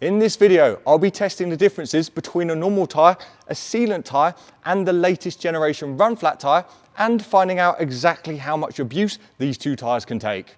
In this video, I'll be testing the differences between a normal tyre, a sealant tyre, and the latest generation run flat tyre, and finding out exactly how much abuse these two tyres can take.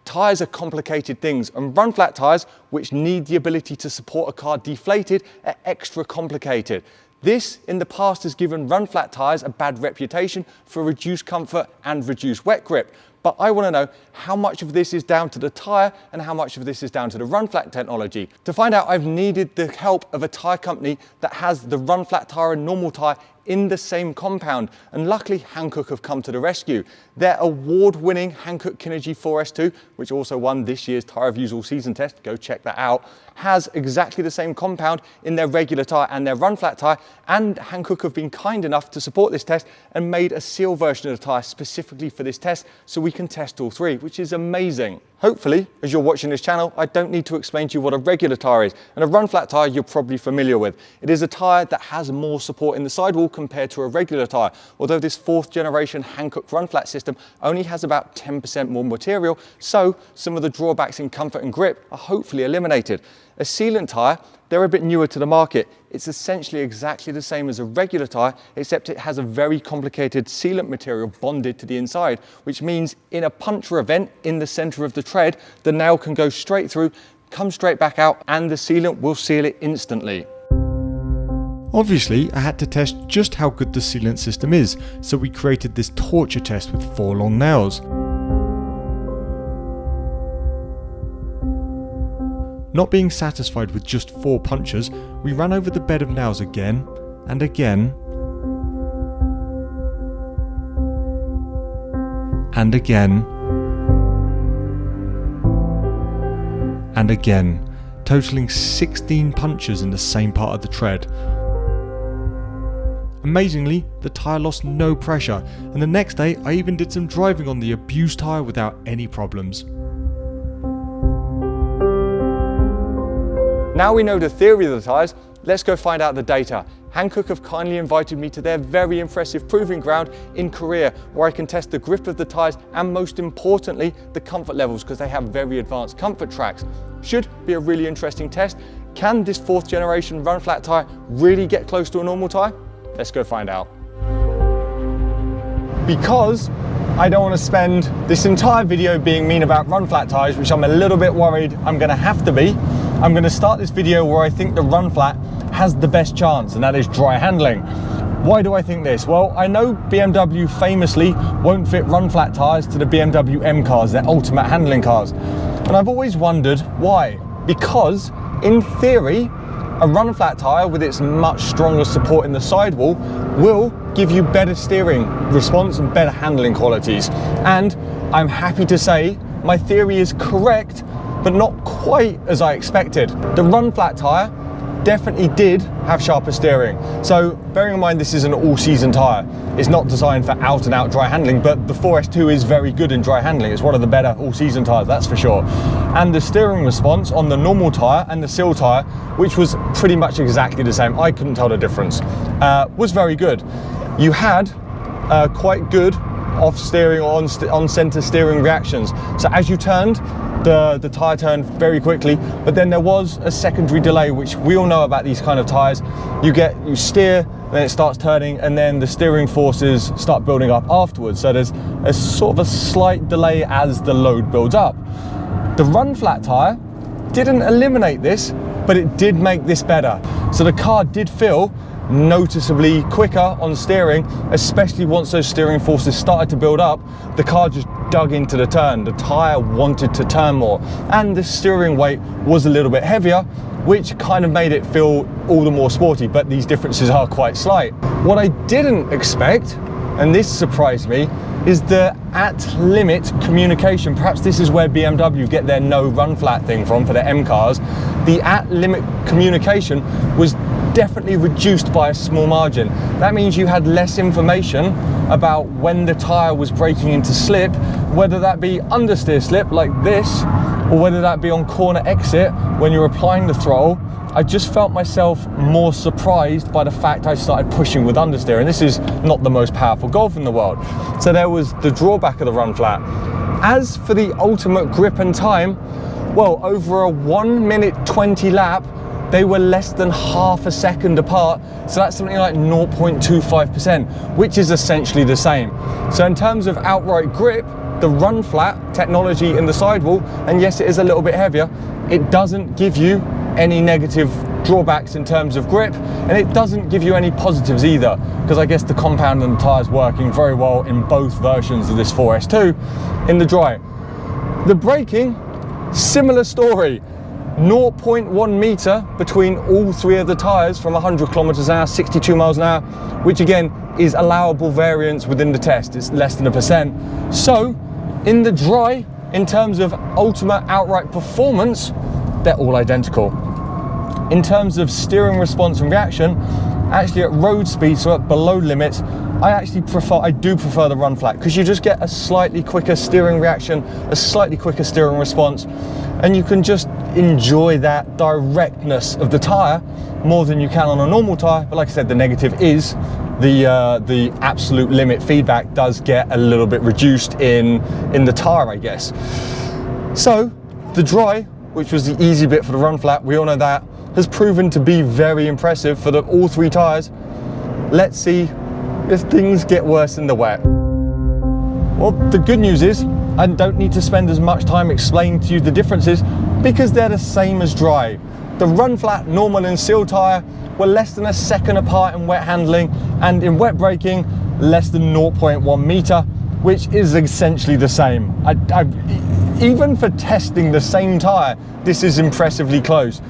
Tyres are complicated things, and run flat tyres, which need the ability to support a car deflated, are extra complicated. This, in the past, has given run flat tyres a bad reputation for reduced comfort and reduced wet grip. But I want to know how much of this is down to the tyre and how much of this is down to the run flat technology. To find out, I've needed the help of a tyre company that has the run flat tyre and normal tyre in the same compound, and luckily Hankook have come to the rescue. Their award-winning Hankook Kinergy 4S2, which also won this year's Tyre Reviews All Season test, go check that out, has exactly the same compound in their regular tyre and their run flat tyre, and Hankook have been kind enough to support this test and made a seal version of the tyre specifically for this test so we can test all three, which is amazing. Hopefully, as you're watching this channel, I don't need to explain to you what a regular tyre is, and a run flat tyre you're probably familiar with. It is a tyre that has more support in the sidewall compared to a regular tyre, although this 4th generation Hankook run flat system only has about 10% more material, so some of the drawbacks in comfort and grip are hopefully eliminated. A sealant tyre, they're a bit newer to the market. It's essentially exactly the same as a regular tyre, except it has a very complicated sealant material bonded to the inside, which means in a puncture event in the centre of the tread, the nail can go straight through, come straight back out, and the sealant will seal it instantly. Obviously, I had to test just how good the sealant system is, so we created this torture test with 4 long nails. Not being satisfied with just 4 punches, we ran over the bed of nails again and again and again and again, totaling 16 punches in the same part of the tread. Amazingly, the tyre lost no pressure, and the next day I even did some driving on the abused tyre without any problems. Now we know the theory of the tyres, let's go find out the data. Hankook have kindly invited me to their very impressive proving ground in Korea, where I can test the grip of the tyres and, most importantly, the comfort levels, because they have very advanced comfort tracks. Should be a really interesting test. Can this 4th generation run flat tyre really get close to a normal tyre? Let's go find out. Because I don't want to spend this entire video being mean about run flat tyres, which I'm a little bit worried I'm going to have to be, I'm going to start this video where I think the run flat has the best chance, and that is dry handling. Why do I think this? Well, I know BMW famously won't fit run flat tyres to the BMW M cars, their ultimate handling cars. And I've always wondered why. Because, in theory, a run flat tyre with its much stronger support in the sidewall will give you better steering response and better handling qualities. And I'm happy to say my theory is correct, but not quite as I expected. The run flat tyre definitely did have sharper steering. So bearing in mind this is an all-season tyre, it's not designed for out and out dry handling, but the 4S2 is very good in dry handling. It's one of the better all-season tyres, that's for sure. And the steering response on the normal tyre and the seal tyre, which was pretty much exactly the same, I couldn't tell the difference, was very good. You had quite good off steering or on centre steering reactions. So as you turned, the tyre turned very quickly, but then there was a secondary delay, which we all know about these kind of tyres. You steer, then it starts turning, and then the steering forces start building up afterwards. So there's a sort of a slight delay as the load builds up. The run flat tyre didn't eliminate this, but it did make this better. So the car did feel noticeably quicker on steering, especially once those steering forces started to build up. The car just dug into the turn. The tyre wanted to turn more, and the steering weight was a little bit heavier, which kind of made it feel all the more sporty, but these differences are quite slight. What I didn't expect, and this surprised me, is the at-limit communication. Perhaps this is where BMW get their no run flat thing from for their M cars. The at-limit communication was definitely reduced by a small margin. That means you had less information about when the tyre was breaking into slip, whether that be understeer slip like this, or whether that be on corner exit when you're applying the throttle. I just felt myself more surprised by the fact I started pushing with understeer, and this is not the most powerful Golf in the world. So there was the drawback of the run flat. As for the ultimate grip and time, well, over a 1 minute 20 lap, they were less than half a second apart. So that's something like 0.25%, which is essentially the same. So in terms of outright grip, the Runflat technology in the sidewall, and yes, it is a little bit heavier, it doesn't give you any negative drawbacks in terms of grip, and it doesn't give you any positives either, because I guess the compound and the tyres working very well in both versions of this 4S2 in the dry. The braking, similar story. 0.1 meter between all three of the tyres from 100 kilometers an hour, 62 miles an hour, which again is allowable variance within the test. It's less than 1%. So in the dry, in terms of ultimate outright performance, they're all identical. In terms of steering response and reaction, actually at road speed, so at below limits, I do prefer the Runflat, because you just get a slightly quicker steering reaction, a slightly quicker steering response, and you can just enjoy that directness of the tyre more than you can on a normal tyre. But like I said, the negative is the absolute limit feedback does get a little bit reduced in the tyre, I guess. So the dry, which was the easy bit for the Runflat, we all know that, has proven to be very impressive for all three tyres. Let's see if things get worse in the wet. Well, the good news is I don't need to spend as much time explaining to you the differences, because they're the same as dry. The Runflat, normal and seal tyre were less than a second apart in wet handling, and in wet braking less than 0.1 meter, which is essentially the same. Even for testing the same tyre, this is impressively close.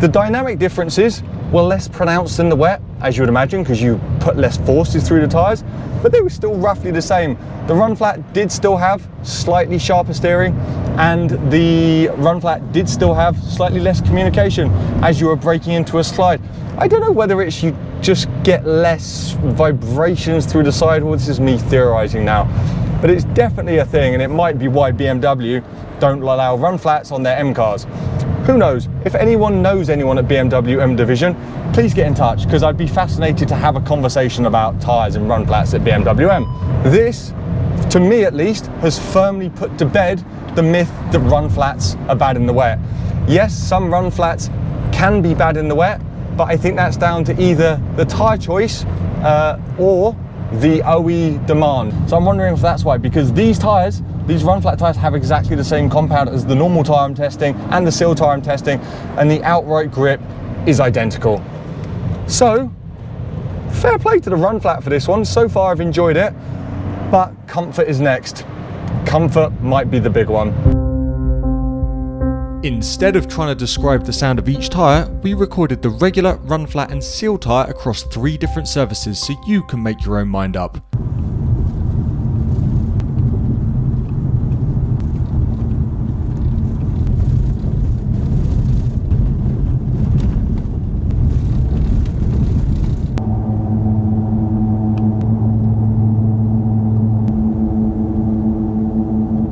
The dynamic differences were less pronounced in the wet, as you would imagine, because you put less forces through the tyres, but they were still roughly the same. The Runflat did still have slightly sharper steering, and the Runflat did still have slightly less communication as you were braking into a slide. I don't know whether it's you just get less vibrations through the sidewall. This is me theorizing now, but it's definitely a thing, and it might be why BMW don't allow Runflats on their M cars. Who knows? If anyone knows anyone at BMW M Division, please get in touch, because I'd be fascinated to have a conversation about tyres and Runflats at BMW M. This, to me at least, has firmly put to bed the myth that Runflats are bad in the wet. Yes, some Runflats can be bad in the wet, but I think that's down to either the tyre choice or the OE demand. So I'm wondering if that's why, because these tyres, these Runflat tyres, have exactly the same compound as the normal tyre I'm testing and the seal tyre I'm testing, and the outright grip is identical. So fair play to the Runflat for this one. So far I've enjoyed it, but comfort is next. Comfort might be the big one. Instead of trying to describe the sound of each tyre, we recorded the regular, Runflat and seal tyre across 3 different surfaces so you can make your own mind up.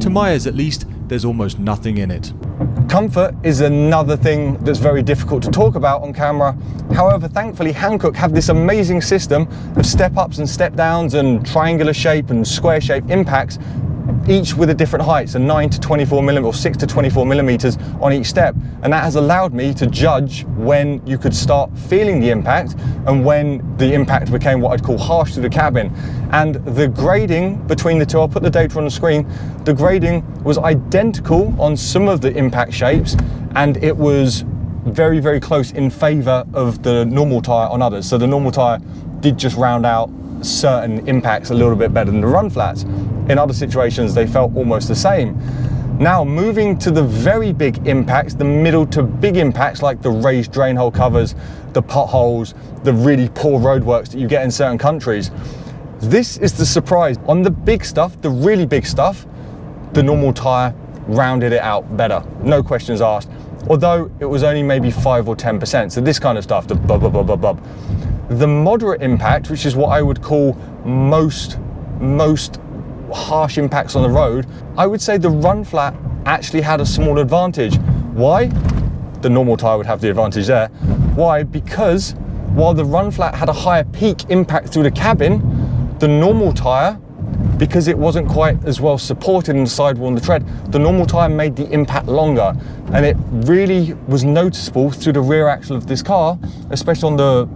To my ears at least, there's almost nothing in it. Comfort is another thing that's very difficult to talk about on camera. However, thankfully Hankook have this amazing system of step ups and step downs and triangular shape and square shape impacts, each with a different height, so 9 to 24 millimeters or 6 to 24 millimeters on each step. And that has allowed me to judge when you could start feeling the impact and when the impact became what I'd call harsh through the cabin. And the grading between the two, I'll put the data on the screen, the grading was identical on some of the impact shapes, and it was very, very close in favor of the normal tyre on others. So the normal tyre did just round out certain impacts a little bit better than the Runflats. In other situations, they felt almost the same. Now, moving to the very big impacts, the middle to big impacts, like the raised drain hole covers, the potholes, the really poor roadworks that you get in certain countries. This is the surprise. On the big stuff, the really big stuff, the normal tyre rounded it out better, no questions asked. Although it was only maybe 5 or 10%. So this kind of stuff, the bub, bub, bub, bub, bub. The moderate impact, which is what I would call most harsh impacts on the road, I would say the Runflat actually had a small advantage. Why? The normal tyre would have the advantage there. Why? Because while the Runflat had a higher peak impact through the cabin, the normal tyre because it wasn't quite as well supported in the sidewall and the tread, the normal tyre made the impact longer, and it really was noticeable through the rear axle of this car, especially on the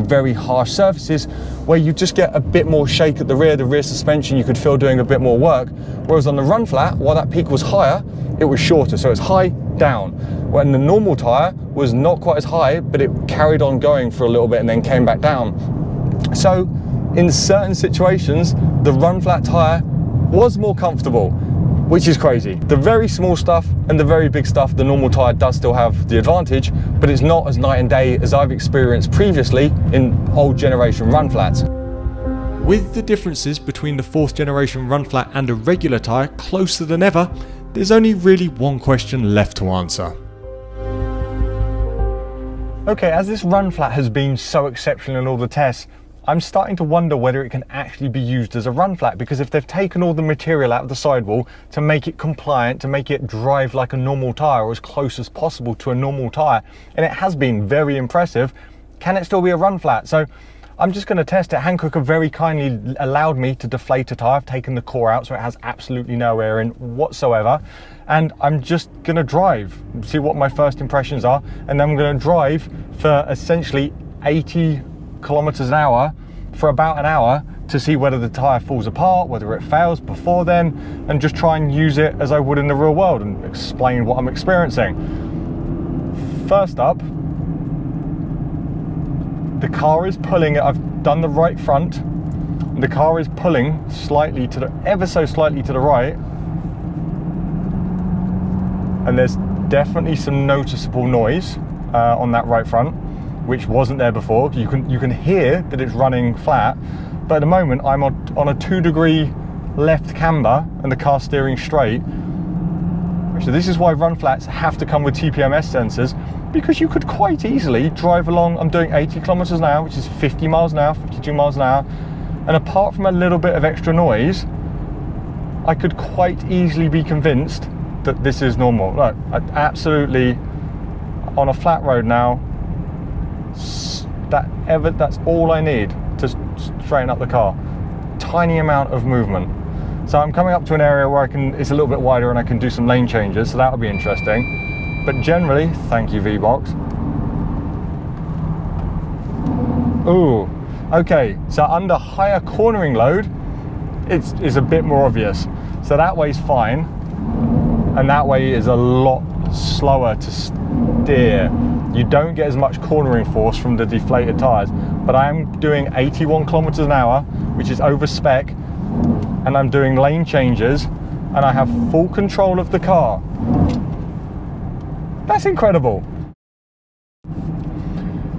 very harsh surfaces where you just get a bit more shake at the rear suspension you could feel doing a bit more work, whereas on the run flat, while that peak was higher, it was shorter, so it's high, down. When the normal tyre was not quite as high, but it carried on going for a little bit and then came back down. So in certain situations, the run flat tyre was more comfortable, which is crazy. The very small stuff and the very big stuff, the normal tyre does still have the advantage, but it's not as night and day as I've experienced previously in old generation run flats. With the differences between the 4th generation run flat and a regular tyre closer than ever, there's only really one question left to answer. Okay, as this run flat has been so exceptional in all the tests, I'm starting to wonder whether it can actually be used as a run flat, because if they've taken all the material out of the sidewall to make it compliant, to make it drive like a normal tyre or as close as possible to a normal tyre, and it has been very impressive, can it still be a run flat? So I'm just going to test it. Hankook have very kindly allowed me to deflate a tyre. I've taken the core out so it has absolutely no air in whatsoever, and I'm just going to drive, see what my first impressions are, and then I'm going to drive for essentially 80 kilometers an hour for about an hour to see whether the tyre falls apart, whether it fails before then, and just try and use it as I would in the real world and explain what I'm experiencing. First up, the car is pulling it. I've done the right front. The car is pulling slightly to the, ever so slightly to the right, and there's definitely some noticeable noise on that right front, which wasn't there before. You can hear that it's running flat, but at the moment I'm on a 2-degree left camber and the car's steering straight. So this is why run flats have to come with TPMS sensors, because you could quite easily drive along. I'm doing 80 kilometers an hour, which is 50 miles an hour, 52 miles an hour, and apart from a little bit of extra noise, I could quite easily be convinced that this is normal. Look, absolutely, on a flat road now, that's all I need to straighten up the car. Tiny amount of movement. So I'm coming up to an area where it's a little bit wider and I can do some lane changes, so that'll be interesting. But generally, thank you V-Box. Ooh, okay, so under higher cornering load, it's a bit more obvious. So that way's fine, and that way is a lot slower to steer. You don't get as much cornering force from the deflated tyres, but I'm doing 81 kilometers an hour, which is over spec, and I'm doing lane changes, and I have full control of the car. That's incredible.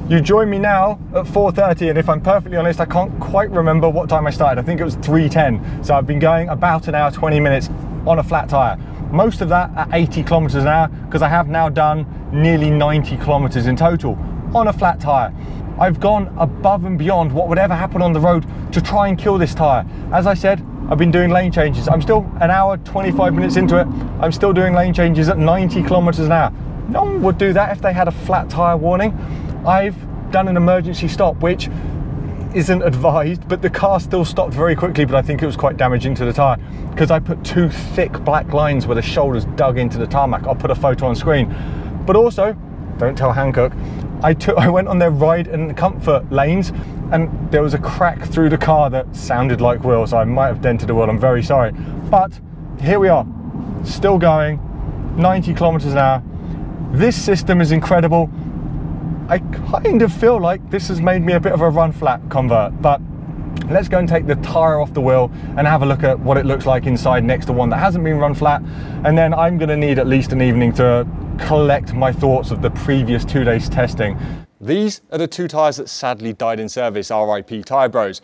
You join me now at 4:30, and if I'm perfectly honest, I can't quite remember what time I started. I think it was 3:10. So I've been going about an hour, 20 minutes on a flat tyre. Most of that at 80 kilometers an hour, because I have now done nearly 90 kilometers in total on a flat tyre. I've gone above and beyond what would ever happen on the road to try and kill this tyre. As I said, I've been doing lane changes. I'm still an hour, 25 minutes into it. I'm still doing lane changes at 90 kilometers an hour. No one would do that if they had a flat tyre warning. I've done an emergency stop, which isn't advised, but the car still stopped very quickly, but I think it was quite damaging to the tyre because I put 2 thick black lines where the shoulders dug into the tarmac. I'll put a photo on screen. But also, don't tell Hankook, I went on their ride and comfort lanes, and there was a crack through the car that sounded like wheel, so I might have dented a wheel. I'm very sorry. But here we are, still going, 90 kilometers an hour. This system is incredible. I kind of feel like this has made me a bit of a run flat convert, but let's go and take the tyre off the wheel and have a look at what it looks like inside next to one that hasn't been run flat. And then I'm going to need at least an evening to collect my thoughts of the previous 2 days testing. These are the 2 tyres that sadly died in service, RIP Tyre Bros.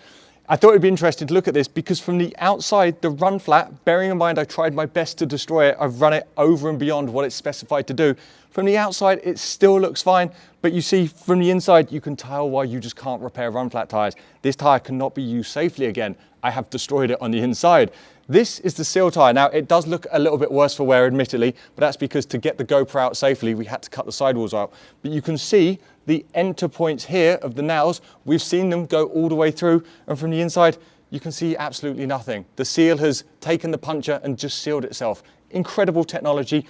I thought it'd be interesting to look at this because from the outside, the run flat, bearing in mind I tried my best to destroy it, I've run it over and beyond what it's specified to do. From the outside, it still looks fine, but you see from the inside, you can tell why you just can't repair run flat tyres. This tyre cannot be used safely again. I have destroyed it on the inside. This is the seal tyre. Now, it does look a little bit worse for wear, admittedly, but that's because to get the GoPro out safely, we had to cut the sidewalls out. But you can see the enter points here of the nails. We've seen them go all the way through, and from the inside, you can see absolutely nothing. The seal has taken the puncture and just sealed itself. Incredible technology,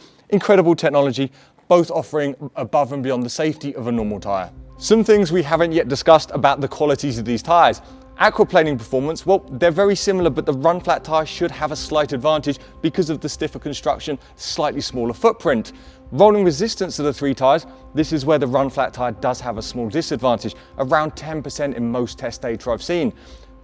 both offering above and beyond the safety of a normal tyre. Some things we haven't yet discussed about the qualities of these tyres. Aquaplaning performance, well, they're very similar, but the run flat tyre should have a slight advantage because of the stiffer construction, slightly smaller footprint. Rolling resistance to the three tyres, this is where the run flat tyre does have a small disadvantage, around 10% in most test data I've seen.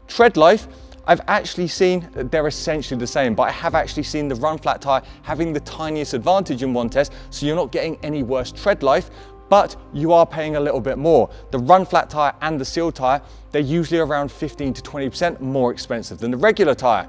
Tread life, I've actually seen that they're essentially the same, but I have actually seen the run flat tyre having the tiniest advantage in one test, so you're not getting any worse tread life, but you are paying a little bit more. The run flat tyre and the seal tyre, they're usually around 15 to 20% more expensive than the regular tyre.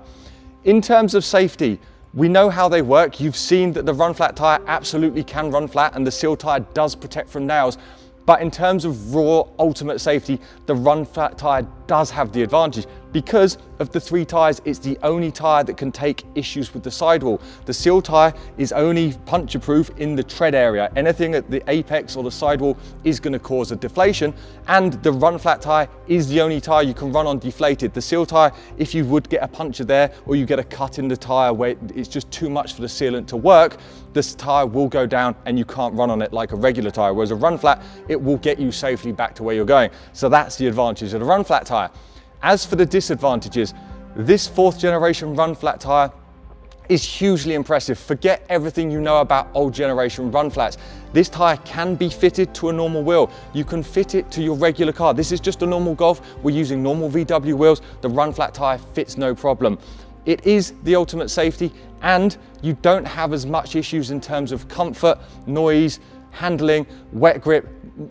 In terms of safety, we know how they work. You've seen that the run flat tyre absolutely can run flat and the seal tyre does protect from nails. But in terms of raw ultimate safety, the run flat tyre does have the advantage. Because of the three tyres, it's the only tyre that can take issues with the sidewall. The seal tyre is only puncture proof in the tread area. Anything at the apex or the sidewall is going to cause a deflation, and the run flat tyre is the only tyre you can run on deflated. The seal tyre, if you would get a puncture there or you get a cut in the tyre where it's just too much for the sealant to work, this tyre will go down and you can't run on it like a regular tyre, whereas a run flat, it will get you safely back to where you're going. So that's the advantage of the run flat tyre. As for the disadvantages, this fourth generation run flat tyre is hugely impressive. Forget everything you know about old generation run flats. This tyre can be fitted to a normal wheel. You can fit it to your regular car. This is just a normal Golf. We're using normal VW wheels. The run flat tyre fits no problem. It is the ultimate safety, and you don't have as much issues in terms of comfort, noise, handling, wet grip.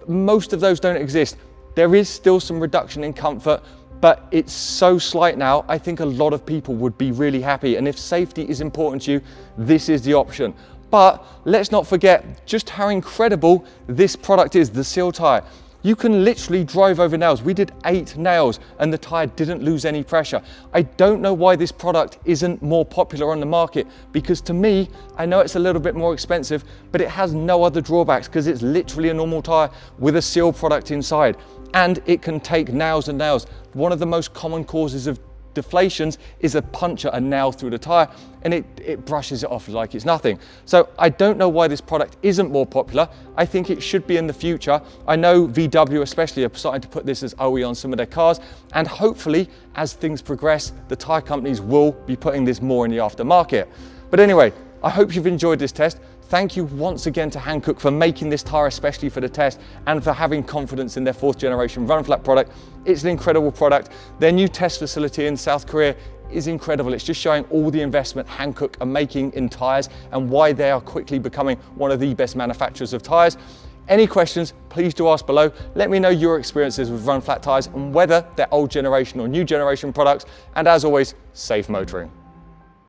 Most of those don't exist. There is still some reduction in comfort, but it's so slight now, I think a lot of people would be really happy. And if safety is important to you, this is the option. But let's not forget just how incredible this product is, the seal tyre. You can literally drive over nails. We did 8 nails and the tyre didn't lose any pressure. I don't know why this product isn't more popular on the market, because to me, I know it's a little bit more expensive, but it has no other drawbacks because it's literally a normal tyre with a seal product inside, and it can take nails and nails. One of the most common causes of deflations is a puncture, a nail through the tyre, and it brushes it off like it's nothing. So I don't know why this product isn't more popular. I think it should be in the future. I know VW especially are starting to put this as OE on some of their cars, and hopefully as things progress, the tyre companies will be putting this more in the aftermarket. But anyway, I hope you've enjoyed this test. Thank you once again to Hankook for making this tyre especially for the test, and for having confidence in their 4th generation run flat product. It's an incredible product. Their new test facility in South Korea is incredible. It's just showing all the investment Hankook are making in tyres and why they are quickly becoming one of the best manufacturers of tyres. Any questions, please do ask below. Let me know your experiences with run flat tyres and whether they're old generation or new generation products. And as always, safe motoring.